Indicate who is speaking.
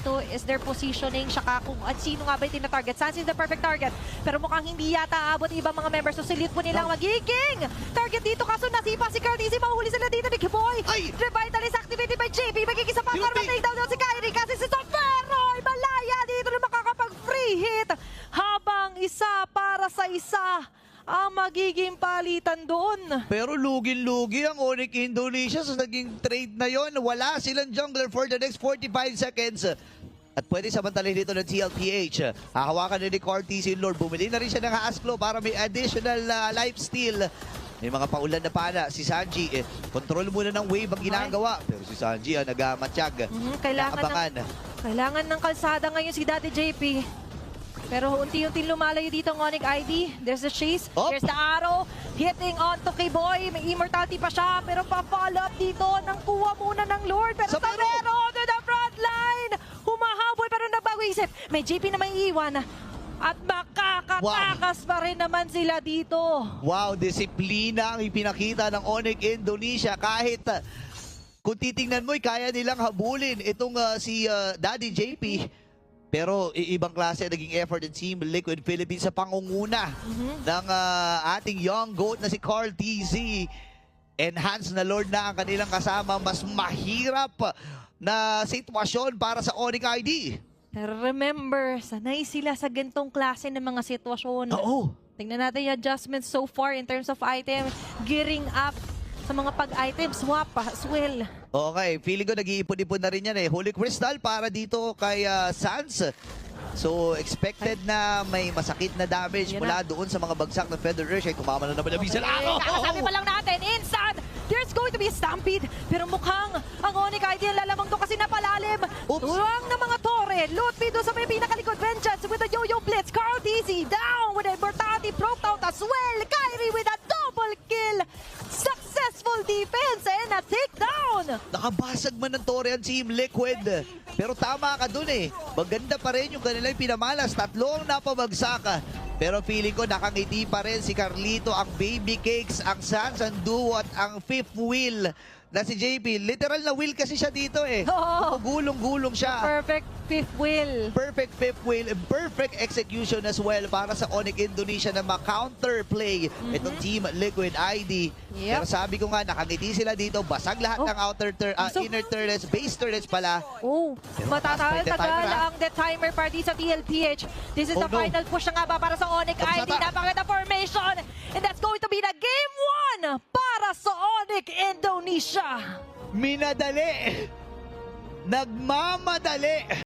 Speaker 1: dito is their positioning, saka kung at sino nga ba yung tina-target. Sans is the perfect target, pero mukhang hindi yata aabot ng ibang mga members. So silid po nilang magiging target dito, kaso nasipa si Cartesi. Mahuhuli sila dito ni Kiboy. Revitalize activated by JP. Magiging sa para matake down si Kyrie kasi si Sofero ay malaya dito na makakapag-free hit. Habang isa para sa isa ang magiging palitan doon.
Speaker 2: Pero lugin-lugi ang Onyx Indonesia sa naging trade na yon. Wala silang jungler for the next 45 seconds. At pwede samantalin dito ng TLPH. Hahawakan ni Cartesi Lord. Bumili na rin siya ng Hasklo para may additional lifesteal. May mga paulan na pana. Si Sanji, control muna ng wave ang ginagawa. Pero si Sanji, nagamatsyag.
Speaker 1: Kailangan ng kalsada ngayon si Daddy JP. Pero unti-unti lumalayo dito ang Onyx ID. There's the chase. There's the arrow. Hitting on to K-Boy. May immortality pa siya. Pero pa-follow up dito. Nang kuha muna ng Lord. Pero Sofero to the front line. Humahabol pero nagbago isip. May JP na may iwan. At makakatakas pa rin naman sila dito.
Speaker 2: Wow, disiplina ang ipinakita ng Onyx Indonesia. Kahit kung titingnan mo, kaya nilang habulin itong si Daddy JP. Pero ibang klase naging effort ng Team Liquid Philippines sa pangunguna ng ating young GOAT na si Cartesi. Enhanced na Lord na ang kanilang kasama. Mas mahirap na sitwasyon para sa Onyx ID.
Speaker 1: Pero remember, sanay sila sa gantong klase ng mga sitwasyon.
Speaker 2: Oo.
Speaker 1: Tingnan natin yung adjustments so far in terms of item. Gearing up sa mga pag-item, swap as well.
Speaker 2: Okay, feeling ko nag-iipon-ipon na rin yan eh. Holy Crystal para dito kay Sans. So, expected na may masakit na damage mula doon sa mga bagsak ng Feather Rush. Ay, kumama na naman ang Bisel.
Speaker 1: Kakasabi pa lang natin, instant! There's going to be a stampede. Pero mukhang ang Onyx ID ang lalamang to kasi napalalim. Tuwang ng mga Torre. Lutfi doon sa may pinakalikod. Vengeance with a yo-yo blitz. Cartesi down with a mortality broke out as well. Kyrie with a double kill. Successful defense and a takedown.
Speaker 2: Nakabasag man ng Torre ang Team Liquid. Pero tama ka dun eh. Maganda pa rin yung kanilang pinamalas. Tatlo ang napabagsak. Pero feeling ko nakangiti pa rin si Carlito, ang Baby Cakes, ang Sans, ang Duo at ang fifth wheel na si JP. Literal na wheel kasi siya dito eh. Gulong-gulong siya.
Speaker 1: Perfect fifth wheel.
Speaker 2: Perfect fifth wheel and perfect execution as well para sa Onyx Indonesia na ma-counterplay itong Team Liquid ID. Pero sabi ko nga, nakangiti sila dito. Basag lahat ng inner turrets, base turrets pala.
Speaker 1: Matatagal ang the timer party sa TLPH. This is the final push na nga ba para sa Onyx ID. Napakita formation. And that's going to be the game 1 para sa Onyx Indonesia.
Speaker 2: Minadali. Nagmamadali.